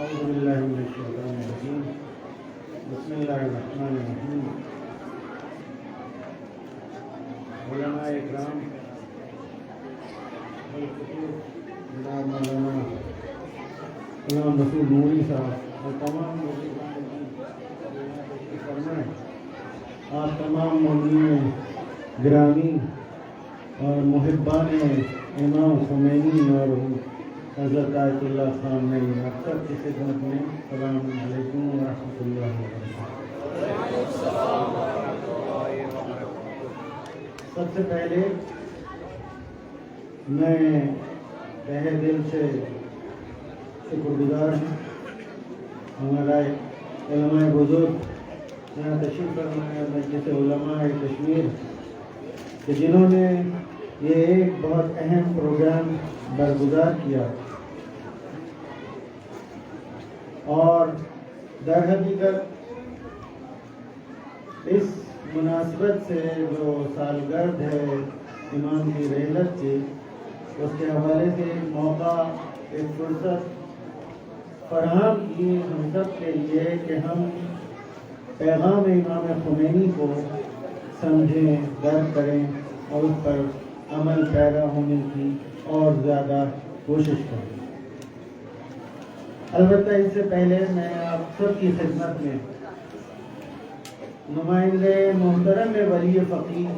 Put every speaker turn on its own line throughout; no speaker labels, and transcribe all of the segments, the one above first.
اعوذ باللہ من الشیطان الرجیم بسم اللہ الرحمن الرحیم علماء اکرام جناب مولانا غلام رسول نوری صاحب اور تمام آپ تمام مومنین گرامی اور محبان امام خمینی اور حضرت آیت اللہ خان نے مکتب کی خدمت میں السلام علیکم ورحمۃ اللہ وبرکاتہ۔ سب سے پہلے میں تہہ دل سے شکر گزار ہوں ہمارا علماء بزرگ یہاں تشریف فرمایا مجلس علماء کشمیر کہ جنہوں نے یہ ایک بہت اہم پروگرام برگزار کیا اور در حقیقت اس مناسبت سے جو سالگرد ہے امام کی رحلت کی اس کے حوالے سے ایک موقع ایک فرصت فراہم کی ہم سب کے لیے کہ ہم پیغام امام خمینی کو سمجھیں درک کریں اور اس پر عمل پیرا ہونے کی اور زیادہ کوشش کریں۔ البتہ اس سے پہلے میں آپ سب کی خدمت میں نمائندے محترم ولی فقیہ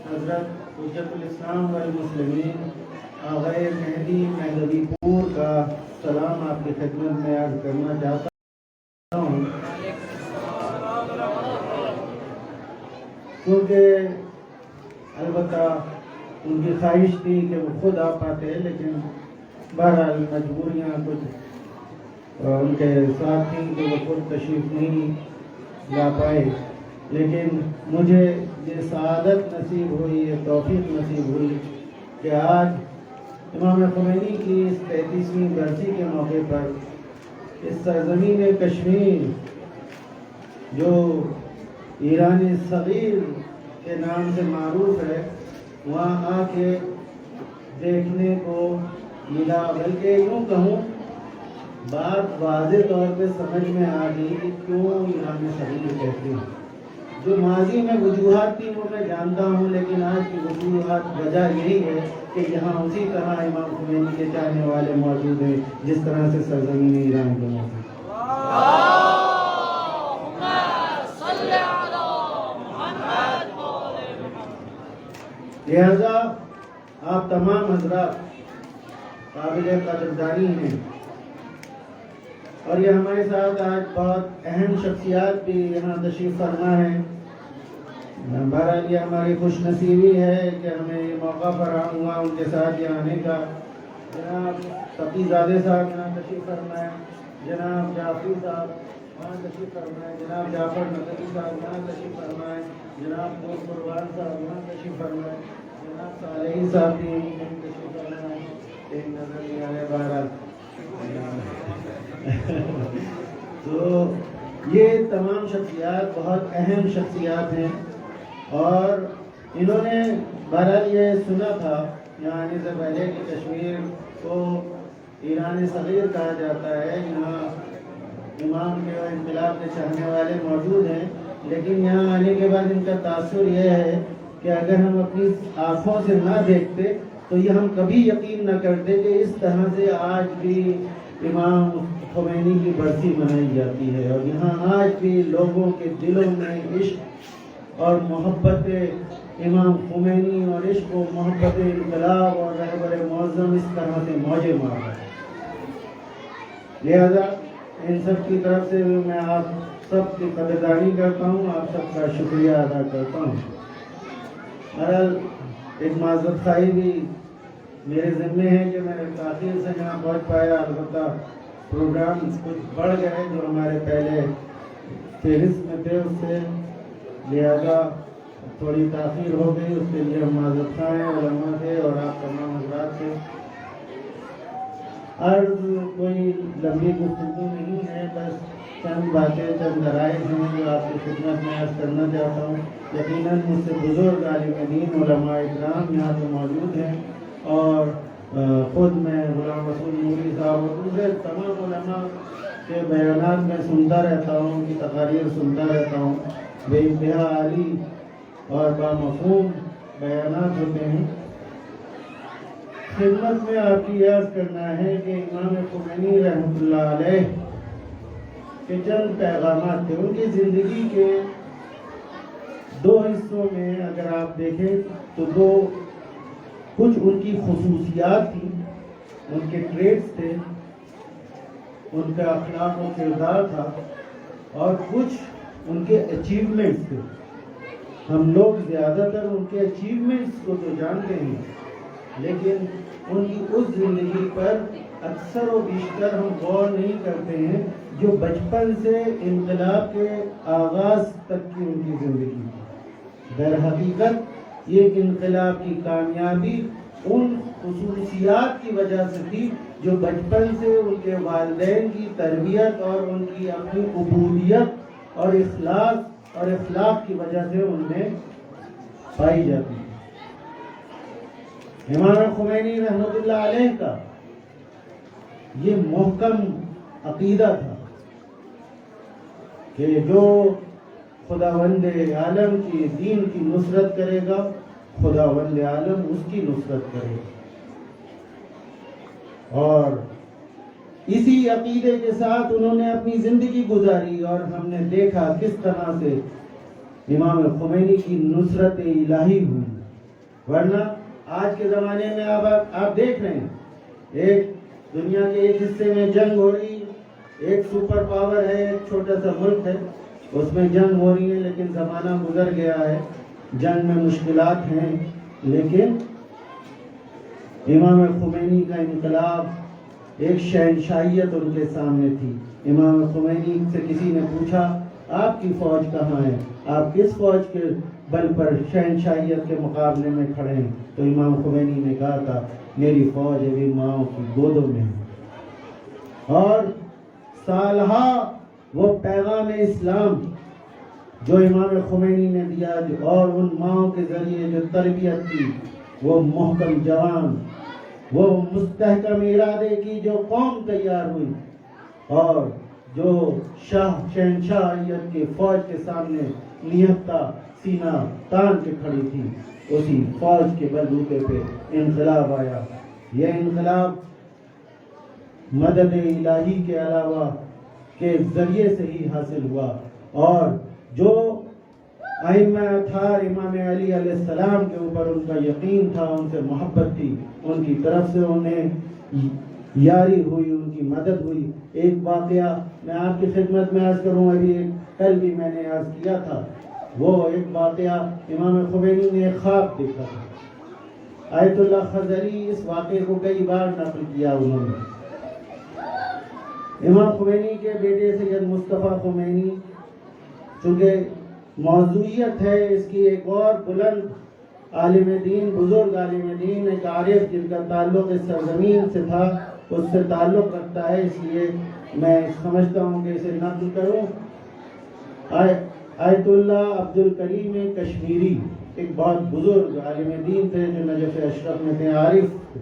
حضرت حجت الاسلام والمسلمین آغا مہدی مہدوی پور کا سلام آپ کی خدمت میں عرض کرنا چاہتا ہوں، کیونکہ البتہ ان کی خواہش تھی کہ وہ خود آ پاتے لیکن بہرحال مجبوریاں کچھ ان کے ساتھ تھیں کہ وہ خود تشریف نہیں لا پائے، لیکن مجھے یہ سعادت نصیب ہوئی، یہ توفیق نصیب ہوئی کہ آج امام خمینی کی اس 33ویں برسی کے موقع پر اس سرزمین کشمیر جو ایران صغیر کے نام سے معروف ہے وہاں آ کے دیکھنے کو ملا، بلکہ یوں کہوں بات واضح طور پہ سمجھ میں آ گئی کہ کیوں ایران صغیر کہتے ہیں۔ جو ماضی میں وجوہات تھی وہ میں جانتا ہوں، لیکن آج کی وجوہات وجہ یہی ہے کہ یہاں اسی طرح امام خمینی کے چاہنے والے موجود ہیں جس طرح سے سرزمین ایران کے موجود ہیں۔ لہذا آپ تمام حضرات قابل قدردانی ہیں، اور یہ ہمارے ساتھ آج بہت اہم شخصیات بھی یہاں تشریف فرما ہے۔ بہرحال یہ ہماری خوش نصیبی ہے کہ ہمیں یہ موقع فراہم ہوا ان کے ساتھ یہاں آنے کا۔ جناب تقی زادہ صاحب یہاں تشریف فرمائے، جناب جعفری صاحب وہاں تشریف فرمائے، جناب جعفر نقوی صاحب یہاں تشریف فرمائے، جناب نور قربان صاحب یہاں تشریف فرمائے، جناب صالحی صاحب بھی یہاں تشریف فرمائے، ایک نظر نہیں آ رہے بہرحال۔ تو یہ تمام شخصیات بہت اہم شخصیات ہیں، اور انہوں نے بہرحال یہ سنا تھا یہاں آنے سے پہلے کہ کشمیر کو ایران صغیر کہا جاتا ہے، یہاں امام کے اور انقلاب کے چاہنے والے موجود ہیں، لیکن یہاں آنے کے بعد ان کا تاثر یہ ہے کہ اگر ہم اپنی آنکھوں سے نہ دیکھتے تو یہ ہم کبھی یقین نہ کرتے کہ اس طرح سے آج بھی امام خمینی کی برسی منائی جاتی ہے، اور یہاں آج بھی لوگوں کے دلوں میں عشق اور محبت امام خمینی اور عشق و محبت انقلاب اور رہبر معظم اس طرح سے موجیں مار رہا ہے۔ لہذا ان سب کی طرف سے میں آپ سب کی قدردانی کرتا ہوں، آپ سب کا شکریہ ادا کرتا ہوں۔ بہرحال ایک معذرت خواہی بھی میرے ذمے ہے کہ میں تاخیر سے یہاں پہنچ پایا، البتہ پروگرام کچھ بڑھ گئے جو ہمارے پہلے فہرست میں تھے اس سے، لہذا تھوڑی تاخیر ہو گئی، اس کے لیے ہم معذرت خواہ ہیں علماء سے اور آپ تمام حضرات سے۔ عرض کوئی لمبی گفتگو نہیں ہے، بس چند باتیں چند ذرائع ہیں جو آپ کی خدمت میں عرض کرنا چاہتا ہوں۔ یقیناً مجھ سے بزرگ عالم دین علماء اکرام یہاں پہ موجود ہیں، اور خود میں غلام رسول نوری صاحب اور دوسرے تمام علماء کے بیانات میں سنتا رہتا ہوں، ان کی تقاریر سنتا رہتا ہوں، بے انتہا عالی اور بامفہوم بیانات ہوتے ہیں۔ خدمت میں آپ کی عرض کرنا ہے کہ امام خمینی رحمۃ اللہ علیہ کے چند پیغامات تھے۔ ان کی زندگی کے دو حصوں میں اگر آپ دیکھیں تو کچھ ان کی خصوصیات تھیں، ان کے ٹریٹس تھے، ان کا اخلاق و کردار تھا، اور کچھ ان کے اچیومنٹس تھے۔ ہم لوگ زیادہ تر ان کے اچیومنٹس کو تو جانتے ہیں، لیکن ان کی اس زندگی پر اکثر و بیشتر ہم غور نہیں کرتے ہیں جو بچپن سے انقلاب کے آغاز تک کی ان کی زندگی تھی۔ در حقیقت یہ انقلاب کی کامیابی ان خصوصیات کی وجہ سے تھی جو بچپن سے ان کے والدین کی تربیت اور ان کی اپنی عبودیت اور اخلاق کی وجہ سے ان میں پائی جاتی ہے۔ امام خمینی رحمۃ اللہ علیہ کا یہ محکم عقیدہ تھا کہ جو خداوند عالم کی دین کی نصرت کرے گا، خداوند عالم اس کی نصرت کرے گا۔ اور اسی عقیدے کے ساتھ انہوں نے اپنی زندگی گزاری، اور ہم نے دیکھا کس طرح سے امام خمینی کی نصرت الہی ہوئی۔ ورنہ آج کے زمانے میں آپ دیکھ رہے ہیں، ایک دنیا کے ایک حصے میں جنگ ہو رہی، ایک سپر پاور ہے، ایک چھوٹا سا ملک ہے، اس میں جنگ ہو رہی ہے، لیکن زمانہ گزر گیا ہے، جنگ میں مشکلات ہیں، لیکن امام خمینی کا انقلاب ایک شہنشاہیت ان کے سامنے تھی۔ امام خمینی سے کسی نے پوچھا آپ کی فوج کہاں ہے، آپ کس فوج کے بل پر شہنشاہیت کے مقابلے میں کھڑے ہیں؟ تو امام خمینی نے کہا تھا میری فوج ابھی ماؤں کی گودوں میں ہے۔ اور سالہا وہ پیغام اسلام جو امام خمینی نے دیا، اور ان ماؤں کے ذریعے جو تربیت کی، وہ محکم جوان، وہ مستحکم ارادے کی جو قوم تیار ہوئی، اور جو شہنشاہیت کی فوج کے سامنے نہتہ سینہ تان کے کھڑی تھی، اسی فوج کے بلبوتے پہ انقلاب آیا۔ یہ انقلاب مدد الہی کے علاوہ کے ذریعے سے ہی حاصل ہوا، اور جو ائمہ اطہار امام علی علیہ السلام کے اوپر ان کا یقین تھا، ان سے محبت تھی، ان کی طرف سے انہیں یاری ہوئی، ان کی مدد ہوئی۔ ایک واقعہ میں آپ کی خدمت میں عرض کروں، ابھی کل بھی میں نے عرض کیا تھا، وہ ایک واقعہ امام خمینی نے ایک خواب دیکھا تھا۔ آیت اللہ خضری اس واقعے کو کئی بار نقل کیا انہوں نے۔ امام خمینی کے بیٹے سید مصطفیٰ خمینی، چونکہ موضوعیت ہے اس کی، ایک اور بلند عالم دین، بزرگ عالم دین، ایک عارف جن کا تعلق اس سرزمین سے تھا، اس سے تعلق رکھتا ہے، اس لیے میں سمجھتا ہوں کہ اسے نقل کروں۔ آیت اللہ عبد الکریم کشمیری ایک بہت بزرگ عالم دین تھے جو نجف اشرف میں تھے، عارف تھے۔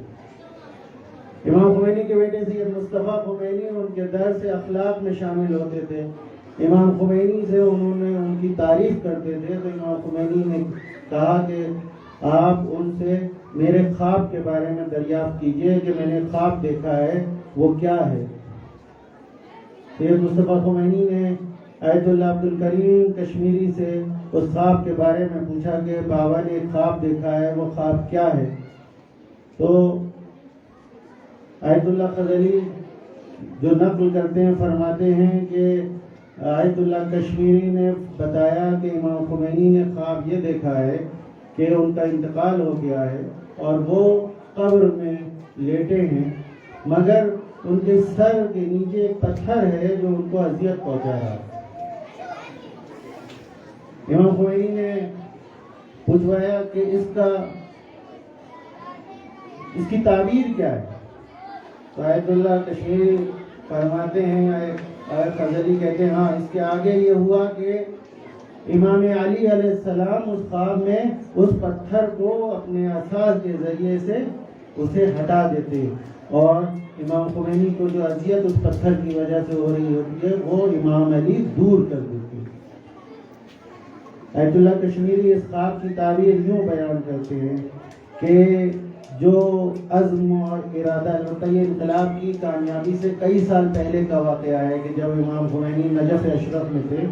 امام خمینی کے بیٹے سید مصطفیٰ خمینی ان کے درس اخلاق میں شامل ہوتے تھے۔ امام خمینی سے انہوں نے ان کی تعریف کرتے تھے، تو امام خمینی نے کہا کہ آپ ان سے میرے خواب کے بارے میں دریافت کیجئے کہ میں نے خواب دیکھا ہے وہ کیا ہے۔ سید مصطفیٰ خمینی نے آیت اللہ عبد الکریم کشمیری سے اس خواب کے بارے میں پوچھا کہ بابا نے ایک خواب دیکھا ہے، وہ خواب کیا ہے؟ تو آیت اللہ خضری جو نقل کرتے ہیں فرماتے ہیں کہ آیت اللہ کشمیری نے بتایا کہ امام خمینی نے خواب یہ دیکھا ہے کہ ان کا انتقال ہو گیا ہے اور وہ قبر میں لیٹے ہیں، مگر ان کے سر کے نیچے ایک پتھر ہے جو ان کو اذیت پہنچا رہا ہے۔ امام خمینی نے پوچھوایا کہ اس کی تعبیر کیا ہے؟ تو آیت اللہ کشمیری فرماتے ہیں، آیت خضری کہتے ہیں ہاں، اس کے آگے یہ ہوا کہ امام علی علیہ السلام اس خواب میں اس پتھر کو اپنے عصا کے ذریعے سے اسے ہٹا دیتے، اور امام خمینی کو جو اذیت اس پتھر کی وجہ سے ہو رہی ہوتی ہے وہ امام علی دور کر دیتی ہے۔ آیت اللہ کشمیری اس خواب کی تعبیر یوں بیان کرتے ہیں کہ جو عزم اور ارادہ، البتہ یہ انقلاب کی کامیابی سے کئی سال پہلے کا واقعہ ہے کہ جب امام خمینی نجف اشرف میں تھے،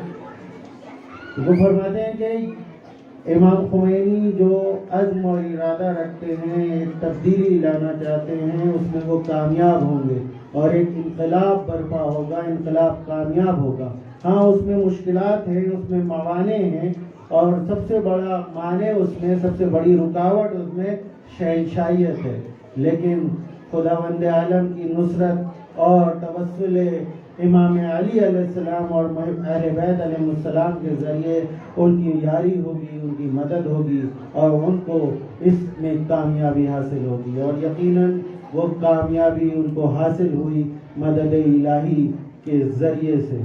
وہ فرماتے ہیں کہ امام خمینی جو عزم اور ارادہ رکھتے ہیں، ایک تبدیلی لانا چاہتے ہیں، اس میں وہ کامیاب ہوں گے اور ایک انقلاب برپا ہوگا، انقلاب کامیاب ہوگا۔ ہاں اس میں مشکلات ہیں، اس میں موانع ہیں، اور سب سے بڑا مانع اس میں، سب سے بڑی رکاوٹ اس میں شہنشاہیت ہے، لیکن خداوند عالم کی نصرت اور توسل امام علی علیہ السلام اور اہل بیت علیہ السلام کے ذریعے ان کی یاری ہوگی، ان کی مدد ہوگی اور ان کو اس میں کامیابی حاصل ہوگی، اور یقیناً وہ کامیابی ان کو حاصل ہوئی مدد الہی کے ذریعے سے۔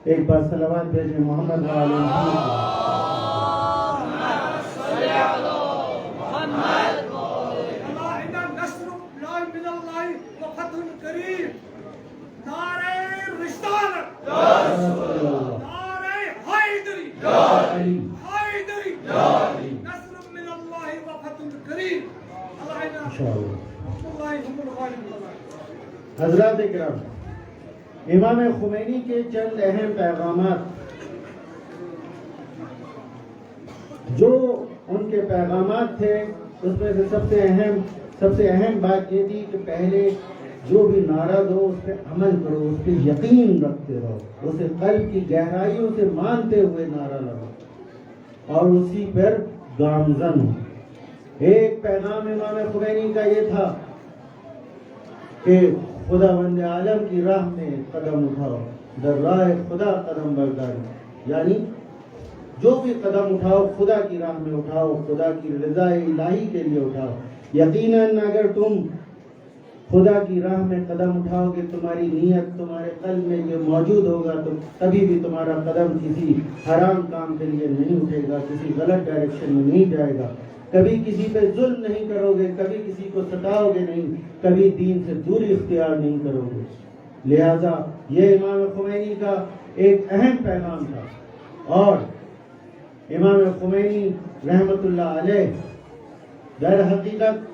ایک بار صلوات بھیجیں محمد علیہ وسلم۔ حضرات کرام، امام خمینی کے چند اہم پیغامات، جو ان کے پیغامات تھے اس میں سے سب سے اہم بات یہ تھی کہ پہلے جو بھی نعرہ دو اس پہ عمل کرو، اس پہ یقین رکھتے رہو، اسے قلب کی گہرائیوں سے مانتے ہوئے نعرہ لگاؤ اور اسی پر گامزن ہو۔ ایک پیغام امام خمینی کا یہ تھا کہ خداوند عالم کی راہ میں قدم اٹھاؤ، در راہ خدا قدم برداری، یعنی جو بھی قدم اٹھاؤ خدا کی راہ میں اٹھاؤ، خدا کی رضا الہی کے لیے اٹھاؤ۔ یقیناً اگر تم خدا کی راہ میں قدم اٹھاؤ گے، تمہاری نیت تمہارے قلب میں جو موجود ہوگا تو کبھی بھی تمہارا قدم کسی حرام کام کے لیے نہیں اٹھے گا، کسی غلط ڈائریکشن میں نہیں جائے گا، کبھی کسی پہ ظلم نہیں کرو گے، کبھی کسی کو ستاؤ گے نہیں، کبھی دین سے دوری اختیار نہیں کرو گے۔ لہذا یہ امام خمینی کا ایک اہم پیغام تھا، اور امام خمینی رحمت اللہ علیہ در حقیقت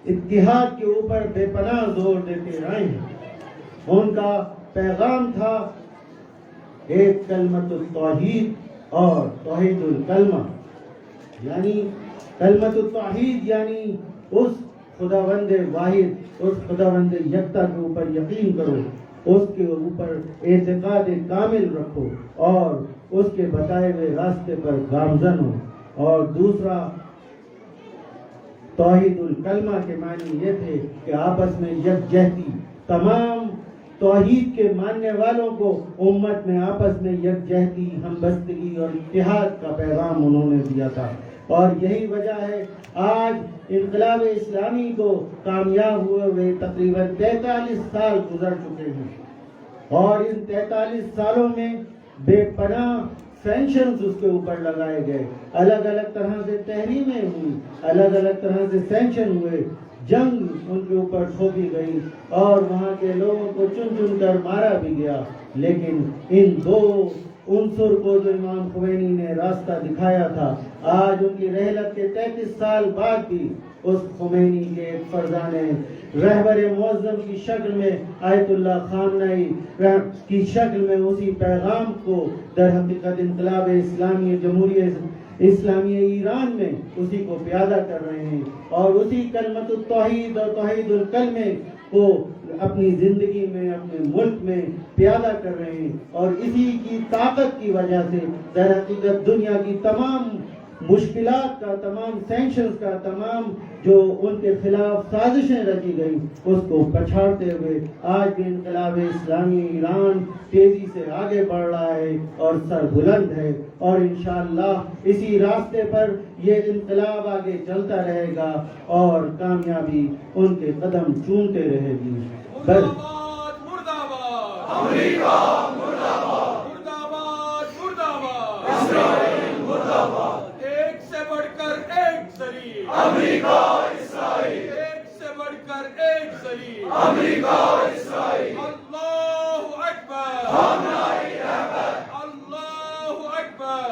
اتحاد کے اوپر بے پناہ زور دیتے رہے ہیں۔ ان کا پیغام تھا ایک کلمت التوحید اور توحید الکلمہ، یعنی کلمت التوحید یعنی اس خداوند واحد، اس خداوند یکتا کے اوپر یقین کرو، اس کے اوپر اعتقاد کامل رکھو اور اس کے بتائے ہوئے راستے پر گامزن ہو۔ اور دوسرا توحید الکلمہ کے معنی یہ تھے کہ آپس میں یکجہتی، تمام توحید کے ماننے والوں کو امت میں آپس میں یکجہتی، ہمبستگی اور اتحاد کا پیغام انہوں نے دیا تھا۔ اور یہی وجہ ہے آج انقلاب اسلامی کو کامیاب ہوئے تقریباً 43 سال گزر چکے ہیں، اور ان 43 سالوں میں بے پناہ سینکشنز اس کے اوپر لگائے گئے، الگ الگ طرح سے تحریمیں ہوئی، الگ الگ طرح سے سینکشن ہوئے، جنگ ان کے اوپر تھوپی گئی اور وہاں کے لوگوں کو چن چن کر مارا بھی گیا۔ لیکن ان دو عنصر کو جو امام خمینی نے راستہ دکھایا تھا، آج ان کی رحلت کے 33 سال بعد بھی اس خمینی کے ایک فرزان رہبر معظم کی شکل میں، آیت اللہ خامنئی کی شکل میں اسی پیغام کو در حقیقت انقلاب اسلامی جمہوریہ اسلامی ایران میں اسی کو پیادہ کر رہے ہیں، اور اسی کلمت التوحید اور توحید الکلمے کو اپنی زندگی میں، اپنے ملک میں پیادہ کر رہے ہیں، اور اسی کی طاقت کی وجہ سے در حقیقت دنیا کی تمام مشکلات کا، تمام سینکشنز کا، تمام جو ان کے خلاف سازشیں رچی گئی اس کو پچھاڑتے ہوئے آج بھی انقلاب اسلامی ایران تیزی سے آگے بڑھ رہا ہے اور سر بلند ہے، اور انشاءاللہ اسی راستے پر یہ انقلاب آگے چلتا رہے گا اور کامیابی ان کے قدم چومتے رہے گی۔
مردآباد مردآباد امریکہ، مردآباد مردآباد مردآباد اسرائیل، مردآباد ایک سے بڑھ کر ایک ذریعہ، امریکہ اسرائیل ایک سے بڑھ کر ایک ذریعہ، امریکہ اور اسرائیل اللہ اکبر اللہ اکبر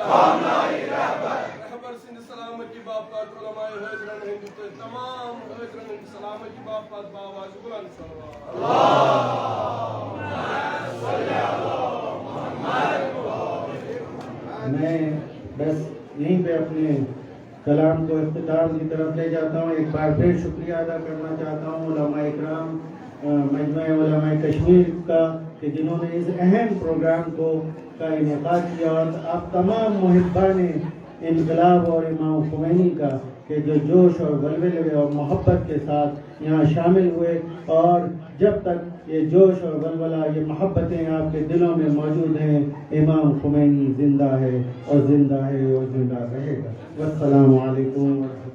رہبر سندھ سلامتی باپات علماء حضرت ہند تمام حضرت ہند سلامتی باپات باواز بلند صلوات
میں بس یہیں پہ اپنے کلام کو اختتام کی طرف لے جاتا ہوں. ایک بار پھر شکریہ ادا کرنا چاہتا ہوں علماء اکرام مجمع علماء کشمیر کا کہ جنہوں نے اس اہم پروگرام کا انعقاد کیا, اور آپ تمام محبان انقلاب اور امام خمینی کا کہ جو جوش اور ولولے اور محبت کے ساتھ یہاں شامل ہوئے, اور جب تک یہ جوش اور ولولہ یہ محبتیں آپ کے دلوں میں موجود ہیں, امام خمینی زندہ ہے اور زندہ ہے اور زندہ رہے گا. والسلام علیکم ورحمۃ اللہ.